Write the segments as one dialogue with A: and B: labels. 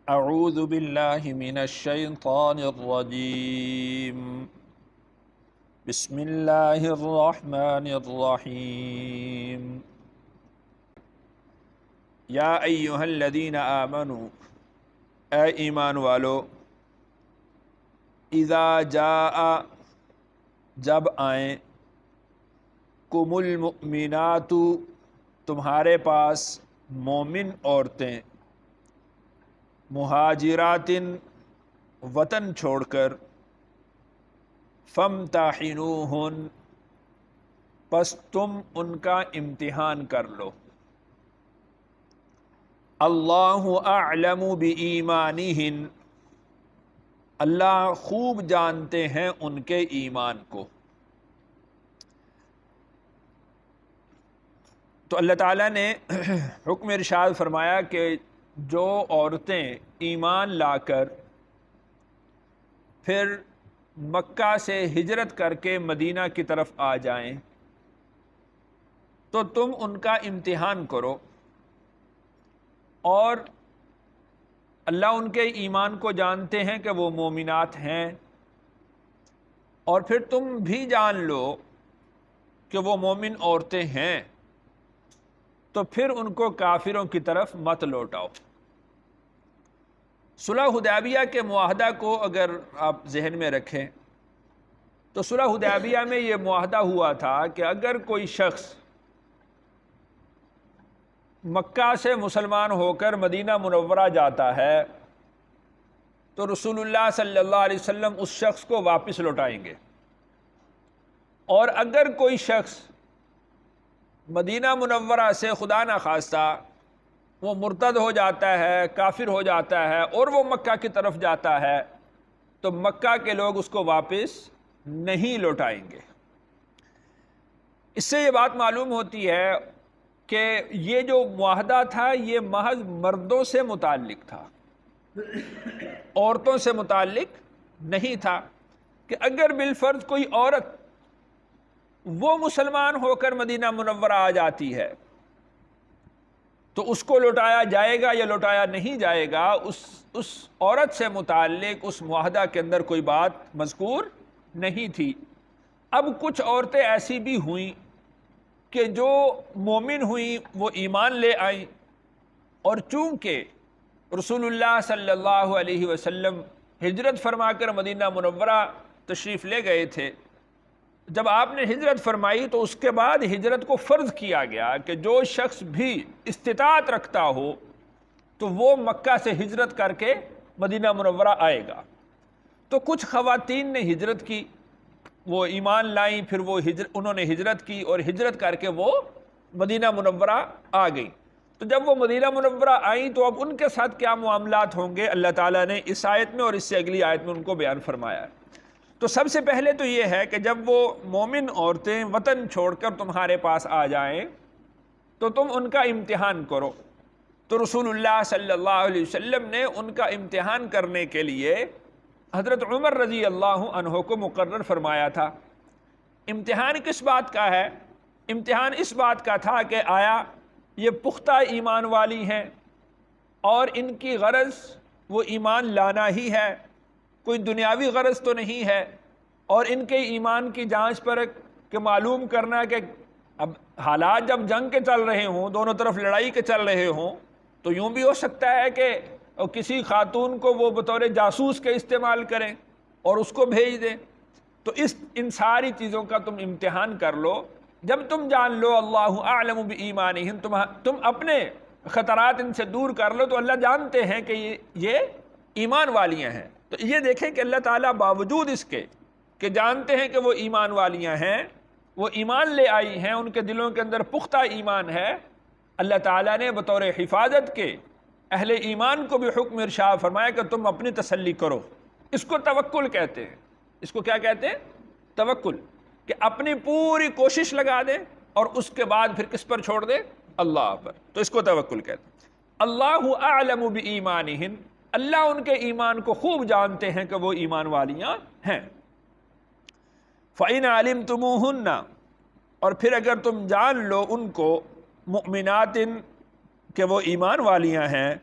A: اعوذ باللہ من الشیطان الرجیم بسم اللہ الرحمن الرحیم یا ایہا الذین آمنوا اے ایمان والو اذا جاء جب آئیں کم المؤمنات تمہارے پاس مومن عورتیں مہاجرات وطن چھوڑ کر فامتحنوہن پس تم ان کا امتحان کر لو اللہ اعلم بایمانہن اللہ خوب جانتے ہیں ان کے ایمان کو۔ تو اللہ تعالیٰ نے حکم ارشاد فرمایا کہ جو عورتیں ایمان لا کر پھر مکہ سے ہجرت کر کے مدینہ کی طرف آ جائیں تو تم ان کا امتحان کرو، اور اللہ ان کے ایمان کو جانتے ہیں کہ وہ مومنات ہیں، اور پھر تم بھی جان لو کہ وہ مومن عورتیں ہیں، تو پھر ان کو کافروں کی طرف مت لوٹاؤ۔ صلح حدیبیہ کے معاہدہ کو اگر آپ ذہن میں رکھیں تو صلح حدیبیہ میں یہ معاہدہ ہوا تھا کہ اگر کوئی شخص مکہ سے مسلمان ہو کر مدینہ منورہ جاتا ہے تو رسول اللہ صلی اللہ علیہ وسلم اس شخص کو واپس لوٹائیں گے، اور اگر کوئی شخص مدینہ منورہ سے خدا نخواستہ وہ مرتد ہو جاتا ہے، کافر ہو جاتا ہے، اور وہ مکہ کی طرف جاتا ہے تو مکہ کے لوگ اس کو واپس نہیں لوٹائیں گے۔ اس سے یہ بات معلوم ہوتی ہے کہ یہ جو معاہدہ تھا یہ محض مردوں سے متعلق تھا، عورتوں سے متعلق نہیں تھا، کہ اگر بالفرض کوئی عورت وہ مسلمان ہو کر مدینہ منورہ آ جاتی ہے تو اس کو لوٹایا جائے گا یا لوٹایا نہیں جائے گا، اس عورت سے متعلق اس معاہدہ کے اندر کوئی بات مذکور نہیں تھی۔ اب کچھ عورتیں ایسی بھی ہوئیں کہ جو مومن ہوئیں، وہ ایمان لے آئیں، اور چونکہ رسول اللہ صلی اللہ علیہ وسلم ہجرت فرما کر مدینہ منورہ تشریف لے گئے تھے، جب آپ نے ہجرت فرمائی تو اس کے بعد ہجرت کو فرض کیا گیا کہ جو شخص بھی استطاعت رکھتا ہو تو وہ مکہ سے ہجرت کر کے مدینہ منورہ آئے گا۔ تو کچھ خواتین نے ہجرت کی، وہ ایمان لائیں، پھر وہ انہوں نے ہجرت کی اور ہجرت کر کے وہ مدینہ منورہ آ گئیں۔ تو جب وہ مدینہ منورہ آئیں تو اب ان کے ساتھ کیا معاملات ہوں گے، اللہ تعالیٰ نے اس آیت میں اور اس سے اگلی آیت میں ان کو بیان فرمایا ہے۔ تو سب سے پہلے تو یہ ہے کہ جب وہ مومن عورتیں وطن چھوڑ کر تمہارے پاس آ جائیں تو تم ان کا امتحان کرو۔ تو رسول اللہ صلی اللہ علیہ وسلم نے ان کا امتحان کرنے کے لیے حضرت عمر رضی اللہ عنہ کو مقرر فرمایا تھا۔ امتحان کس بات کا ہے؟ امتحان اس بات کا تھا کہ آیا یہ پختہ ایمان والی ہیں اور ان کی غرض وہ ایمان لانا ہی ہے، کوئی دنیاوی غرض تو نہیں ہے، اور ان کے ایمان کی جانچ پرکھ کہ معلوم کرنا کہ اب حالات جب جنگ کے چل رہے ہوں، دونوں طرف لڑائی کے چل رہے ہوں، تو یوں بھی ہو سکتا ہے کہ کسی خاتون کو وہ بطور جاسوس کے استعمال کریں اور اس کو بھیج دیں۔ تو ان ساری چیزوں کا تم امتحان کر لو، جب تم جان لو اللہ اعلم بایمانہم، تم اپنے خطرات ان سے دور کر لو تو اللہ جانتے ہیں کہ یہ ایمان والیاں ہیں۔ تو یہ دیکھیں کہ اللہ تعالیٰ باوجود اس کے کہ جانتے ہیں کہ وہ ایمان والیاں ہیں، وہ ایمان لے آئی ہیں، ان کے دلوں کے اندر پختہ ایمان ہے، اللہ تعالیٰ نے بطور حفاظت کے اہل ایمان کو بھی حکم ارشاد فرمایا کہ تم اپنی تسلی کرو۔ اس کو توکل کہتے ہیں۔ اس کو کیا کہتے ہیں؟ توکل، کہ اپنی پوری کوشش لگا دیں اور اس کے بعد پھر کس پر چھوڑ دیں؟ اللہ پر۔ تو اس کو توکل کہتے ہیں۔ اللہ اعلم بایمانہن، اللہ ان کے ایمان کو خوب جانتے ہیں کہ وہ ایمان والیاں ہیں۔ فَإِنْ عَلِمْتُمُوهُنَّ، اور پھر اگر تم جان لو ان کو، مؤمنات کہ وہ ایمان والیاں ہیں،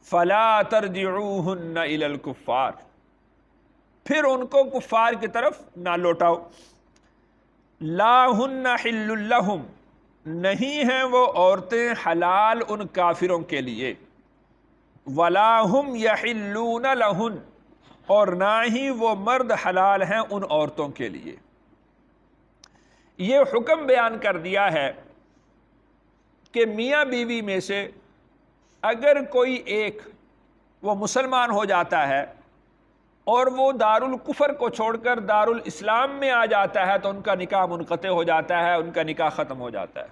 A: فلا ترجعوہن الی الکفار، پھر ان کو کفار کی طرف نہ لوٹاؤ. لا ہن حل لہم، نہیں ہیں وہ عورتیں حلال ان کافروں کے لیے. ولا ہم یحلون لہن، اور نہ ہی وہ مرد حلال ہیں ان عورتوں کے لیے. یہ حکم بیان کر دیا ہے کہ میاں بیوی میں سے اگر کوئی ایک وہ مسلمان ہو جاتا ہے اور وہ دارالکفر کو چھوڑ کر دارالاسلام میں آ جاتا ہے تو ان کا نکاح منقطع ہو جاتا ہے، ان کا نکاح ختم ہو جاتا ہے.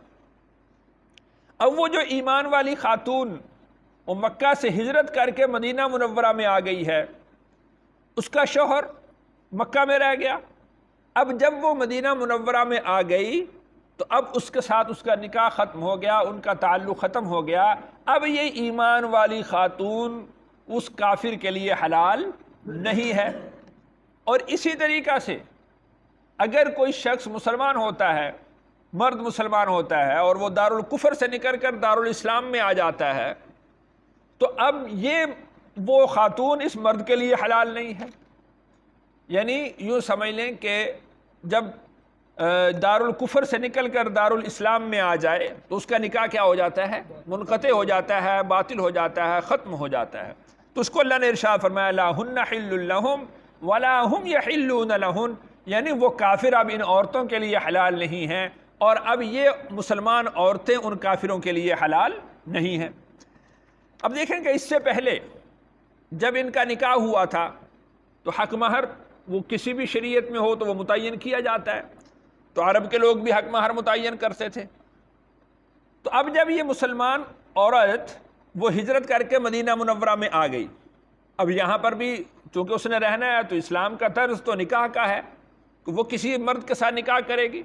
A: اب وہ جو ایمان والی خاتون وہ مکہ سے ہجرت کر کے مدینہ منورہ میں آ گئی ہے، اس کا شوہر مکہ میں رہ گیا. اب جب وہ مدینہ منورہ میں آ گئی تو اب اس کے ساتھ اس کا نکاح ختم ہو گیا، ان کا تعلق ختم ہو گیا. اب یہ ایمان والی خاتون اس کافر کے لیے حلال نہیں ہے. اور اسی طریقہ سے اگر کوئی شخص مسلمان ہوتا ہے، مرد مسلمان ہوتا ہے، اور وہ دارالکفر سے نکل کر دارالاسلام میں آ جاتا ہے، تو اب یہ وہ خاتون اس مرد کے لیے حلال نہیں ہے. یعنی یوں سمجھ لیں کہ جب دارالکفر سے نکل کر دارالاسلام میں آ جائے تو اس کا نکاح کیا ہو جاتا ہے؟ منقطع ہو جاتا ہے، باطل ہو جاتا ہے، ختم ہو جاتا ہے. تو اس کو اللہ نے ارشاد فرمایا لا ہن حل لہم ولا ہم یحلون لہن، یعنی وہ کافر اب ان عورتوں کے لیے حلال نہیں ہیں، اور اب یہ مسلمان عورتیں ان کافروں کے لیے حلال نہیں ہیں. اب دیکھیں کہ اس سے پہلے جب ان کا نکاح ہوا تھا تو حق مہر وہ کسی بھی شریعت میں ہو تو وہ متعین کیا جاتا ہے، تو عرب کے لوگ بھی حق مہر متعین کرتے تھے. تو اب جب یہ مسلمان عورت وہ ہجرت کر کے مدینہ منورہ میں آ گئی، اب یہاں پر بھی چونکہ اس نے رہنا ہے تو اسلام کا طرز تو نکاح کا ہے کہ وہ کسی مرد کے ساتھ نکاح کرے گی.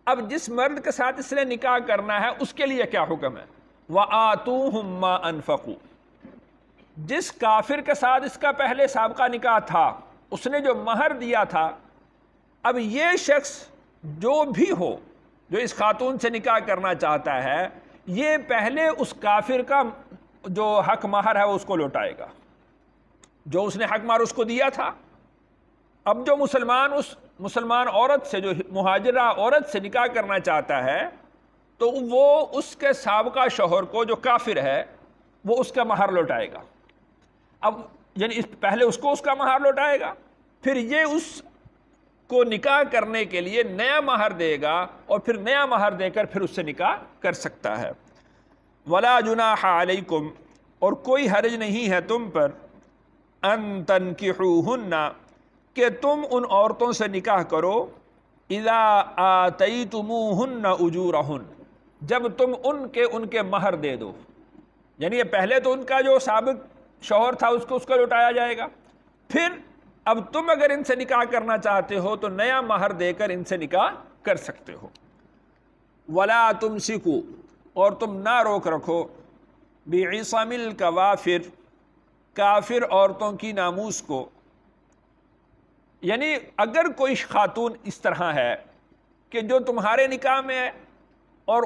A: اب جس مرد کے ساتھ اس نے نکاح کرنا ہے اس کے لیے کیا حکم ہے؟ وَآتُوهُمْ مَا أَنفَقُوا، جس کافر کے ساتھ اس کا پہلے سابقہ نکاح تھا اس نے جو مہر دیا تھا، اب یہ شخص جو بھی ہو جو اس خاتون سے نکاح کرنا چاہتا ہے، یہ پہلے اس کافر کا جو حق مہر ہے وہ اس کو لوٹائے گا، جو اس نے حق مہر اس کو دیا تھا. اب جو مسلمان اس مسلمان عورت سے، جو مہاجرہ عورت سے نکاح کرنا چاہتا ہے، تو وہ اس کے سابقہ شوہر کو جو کافر ہے وہ اس کا مہر لوٹائے گا. اب یعنی پہلے اس کو اس کا مہر لوٹائے گا، پھر یہ اس کو نکاح کرنے کے لیے نیا مہر دے گا، اور پھر نیا مہر دے کر پھر اس سے نکاح کر سکتا ہے. ولا جناح علیکم، اور کوئی حرج نہیں ہے تم پر، ان تنکحوہن، کہ تم ان عورتوں سے نکاح کرو، اذا آتیتموہن اجورہن، جب تم ان کے مہر دے دو. یعنی یہ پہلے تو ان کا جو سابق شوہر تھا اس کو لوٹایا جائے گا، پھر اب تم اگر ان سے نکاح کرنا چاہتے ہو تو نیا مہر دے کر ان سے نکاح کر سکتے ہو. ولا تمسکوا، اور تم نہ روک رکھو، بعصم الکوافر، کافر عورتوں کی ناموس کو. یعنی اگر کوئی خاتون اس طرح ہے کہ جو تمہارے نکاح میں ہے اور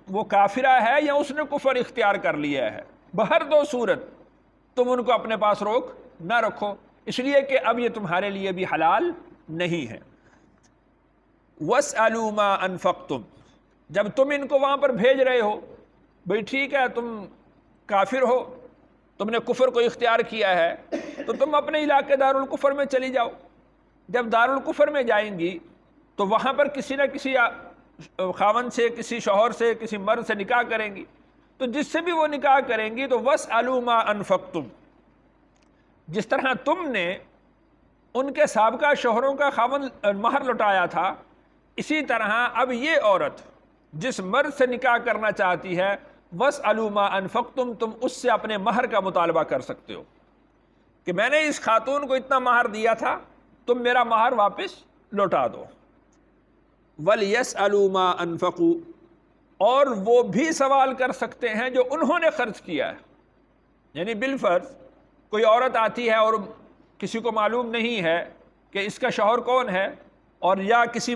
A: وہ کافرہ ہے یا اس نے کفر اختیار کر لیا ہے، بہر دو صورت تم ان کو اپنے پاس روک نہ رکھو، اس لیے کہ اب یہ تمہارے لیے بھی حلال نہیں ہے. وَاسْأَلُوا مَا أَنفَقْتُمْ، جب تم ان کو وہاں پر بھیج رہے ہو، بھئی ٹھیک ہے تم کافر ہو، تم نے کفر کو اختیار کیا ہے، تو تم اپنے علاقے دارالکفر میں چلی جاؤ. جب دارالکفر میں جائیں گی تو وہاں پر کسی نہ کسی خاوند سے، کسی شوہر سے، کسی مرد سے نکاح کریں گی، تو جس سے بھی وہ نکاح کریں گی تو وَاسْأَلُوا مَا أَنفَقْتُمْ، جس طرح تم نے ان کے سابقہ شوہروں کا خاوند مہر لوٹایا تھا، اسی طرح اب یہ عورت جس مرد سے نکاح کرنا چاہتی ہے، وَاسْأَلُوا مَا أَنفَقْتُمْ، تم اس سے اپنے مہر کا مطالبہ کر سکتے ہو کہ میں نے اس خاتون کو اتنا مہر دیا تھا، تم میرا مہر واپس لوٹا دو. وَلْيَسْأَلُوا مَا أَنفَقُوا، اور وہ بھی سوال کر سکتے ہیں جو انہوں نے خرچ کیا ہے. یعنی بالفرض کوئی عورت آتی ہے اور کسی کو معلوم نہیں ہے کہ اس کا شوہر کون ہے، اور یا کسی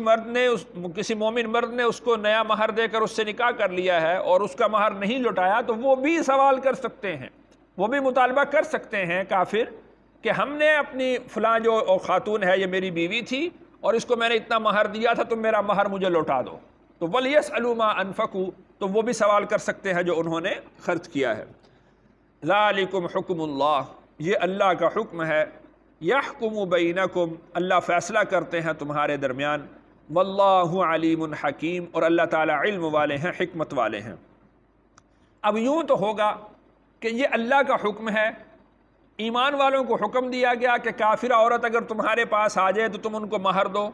A: مومن مرد نے اس کو نیا مہر دے کر اس سے نکاح کر لیا ہے اور اس کا مہر نہیں لوٹایا، تو وہ بھی سوال کر سکتے ہیں وہ بھی مطالبہ کر سکتے ہیں کافر کہ ہم نے اپنی فلاں جو خاتون ہے یہ میری بیوی تھی اور اس کو میں نے اتنا مہر دیا تھا، تم میرا مہر مجھے لوٹا دو. تو وَلْيَسْأَلُوا مَا أَنفَقُوا، تو وہ بھی سوال کر سکتے ہیں جو انہوں نے خرچ کیا ہے. ذَلِكُمْ حُکْمُ اللَّهِ، یہ اللہ کا حکم ہے. يَحْكُمُ بَيْنَكُمْ، اللہ فیصلہ کرتے ہیں تمہارے درمیان. وَاللَّهُ عَلِيمٌ حَكِيمٌ، اور اللہ تعالیٰ علم والے ہیں، حکمت والے ہیں. اب یوں تو ہوگا کہ یہ اللہ کا حکم ہے، ایمان والوں کو حکم دیا گیا کہ کافرہ عورت اگر تمہارے پاس آ جائے تو تم ان کو مہر دو.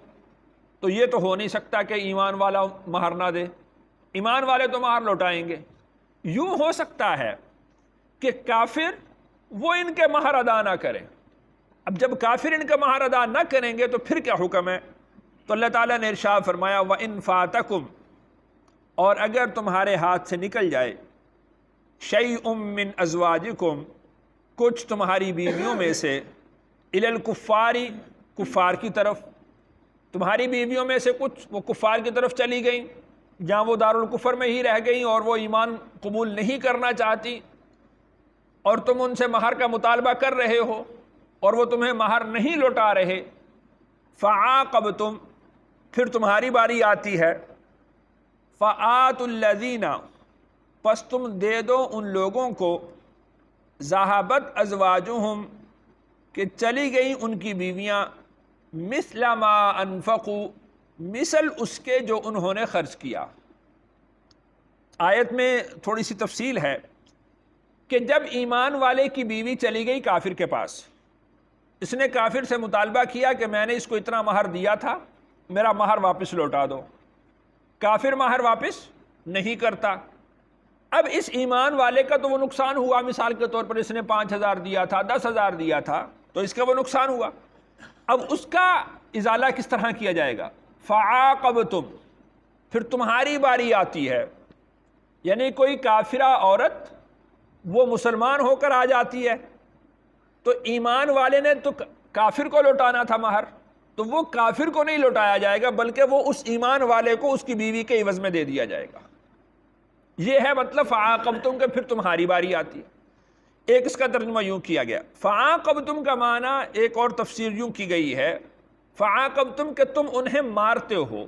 A: تو یہ تو ہو نہیں سکتا کہ ایمان والا مہر نہ دے، ایمان والے تو مہر لوٹائیں گے. یوں ہو سکتا ہے کہ کافر وہ ان کے مہر ادا نہ کریں. اب جب کافر ان کا مہر ادا نہ کریں گے تو پھر کیا حکم ہے؟ تو اللہ تعالیٰ نے ارشاد فرمایا وَإِن فَاتَكُمْ، اور اگر تمہارے ہاتھ سے نکل جائے شَيْءٌ مِّنْ أَزْوَاجِكُمْ، کچھ تمہاری بیویوں میں سے إِلَى الْكُفَّارِ، کفار کی طرف، تمہاری بیویوں میں سے کچھ وہ کفار کی طرف چلی گئیں جہاں وہ دارالکفر میں ہی رہ گئیں اور وہ ایمان قبول نہیں کرنا چاہتی، اور تم ان سے مہر کا مطالبہ کر رہے ہو اور وہ تمہیں مہر نہیں لوٹا رہے. فَعَاقَبْتُمْ، پھر تمہاری باری آتی ہے. فَآتُوا الَّذِينَ، پس تم دے دو ان لوگوں کو ذَهَبَتْ أَزْوَاجُهُمْ، کہ چلی گئیں ان کی بیویاں، مِثْلَ مَا أَنفَقُوا، مثل اس کے جو انہوں نے خرچ کیا. آیت میں تھوڑی سی تفصیل ہے کہ جب ایمان والے کی بیوی چلی گئی کافر کے پاس، اس نے کافر سے مطالبہ کیا کہ میں نے اس کو اتنا مہر دیا تھا، میرا مہر واپس لوٹا دو. کافر مہر واپس نہیں کرتا. اب اس ایمان والے کا تو وہ نقصان ہوا، مثال کے طور پر اس نے 5,000 دیا تھا، 10,000 دیا تھا، تو اس کا وہ نقصان ہوا. اب اس کا ازالہ کس طرح کیا جائے گا؟ فَعَاقَبْتُمْ، پھر تمہاری باری آتی ہے. یعنی کوئی کافرہ عورت وہ مسلمان ہو کر آ جاتی ہے تو ایمان والے نے تو کافر کو لوٹانا تھا مہر، تو وہ کافر کو نہیں لوٹایا جائے گا بلکہ وہ اس ایمان والے کو اس کی بیوی کے عوض میں دے دیا جائے گا. یہ ہے مطلب فعاقبتم کہ پھر تمہاری باری آتی ہے. ایک اس کا ترجمہ یوں کیا گیا، فعاقبتم کا معنی ایک اور تفسیر یوں کی گئی ہے، فعاقبتم کہ تم انہیں مارتے ہو،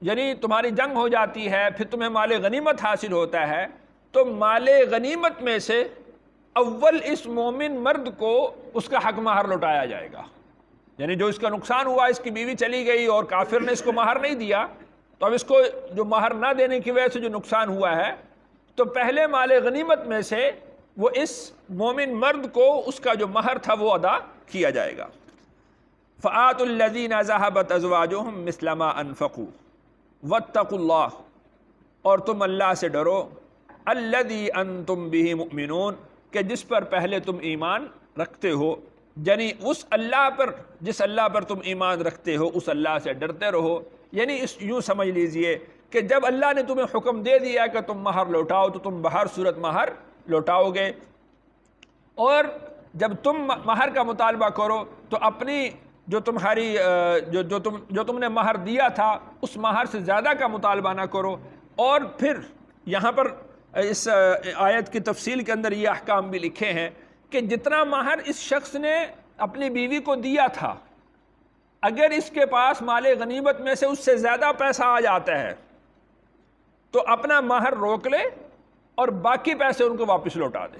A: یعنی تمہاری جنگ ہو جاتی ہے، پھر تمہیں مال غنیمت حاصل ہوتا ہے، تو مال غنیمت میں سے اول اس مومن مرد کو اس کا حق مہر لوٹایا جائے گا. یعنی جو اس کا نقصان ہوا، اس کی بیوی چلی گئی اور کافر نے اس کو مہر نہیں دیا، تو اب اس کو جو مہر نہ دینے کی وجہ سے جو نقصان ہوا ہے، تو پہلے مال غنیمت میں سے وہ اس مومن مرد کو اس کا جو مہر تھا وہ ادا کیا جائے گا. فآتوا الذین ذهبت ازواجهم مثل ما انفقوا واتقوا اللہ، اور تم اللہ سے ڈرو، الذی انتم به مؤمنون، کہ جس پر پہلے تم ایمان رکھتے ہو، یعنی اس اللہ پر جس اللہ پر تم ایمان رکھتے ہو اس اللہ سے ڈرتے رہو. یعنی اس یوں سمجھ لیجئے کہ جب اللہ نے تمہیں حکم دے دیا کہ تم مہر لوٹاؤ تو تم بہر صورت مہر لوٹاؤ گے، اور جب تم مہر کا مطالبہ کرو تو اپنی جو تمہاری جو تم نے مہر دیا تھا اس مہر سے زیادہ کا مطالبہ نہ کرو. اور پھر یہاں پر اس آیت کی تفصیل کے اندر یہ احکام بھی لکھے ہیں کہ جتنا مہر اس شخص نے اپنی بیوی کو دیا تھا، اگر اس کے پاس مال غنیمت میں سے اس سے زیادہ پیسہ آ جاتا ہے تو اپنا مہر روک لے اور باقی پیسے ان کو واپس لوٹا دے.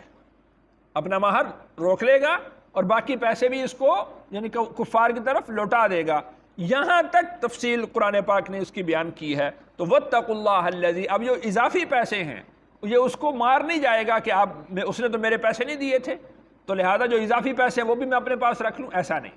A: اپنا مہر روک لے گا اور باقی پیسے بھی اس کو یعنی کفار کی طرف لوٹا دے گا. یہاں تک تفصیل قرآن پاک نے اس کی بیان کی ہے. تو واتقوا اللہ الذی، اب یہ اضافی پیسے ہیں یہ اس کو مار نہیں جائے گا کہ اس نے تو میرے پیسے نہیں دیے تھے تو لہذا جو اضافی پیسے ہیں وہ بھی میں اپنے پاس رکھ لوں، ایسا نہیں،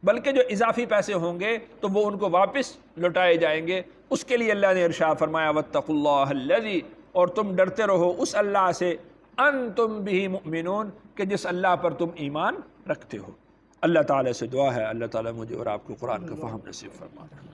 A: بلکہ جو اضافی پیسے ہوں گے تو وہ ان کو واپس لوٹائے جائیں گے. اس کے لیے اللہ نے ارشاد فرمایا واتقوا اللہ الذی، اور تم ڈرتے رہو اس اللہ سے، انتم بہ مؤمنون، کہ جس اللہ پر تم ایمان رکھتے ہو. اللہ تعالیٰ سے دعا ہے اللہ تعالیٰ مجھے اور آپ کو قرآن کا فہم نصیب فرمائے.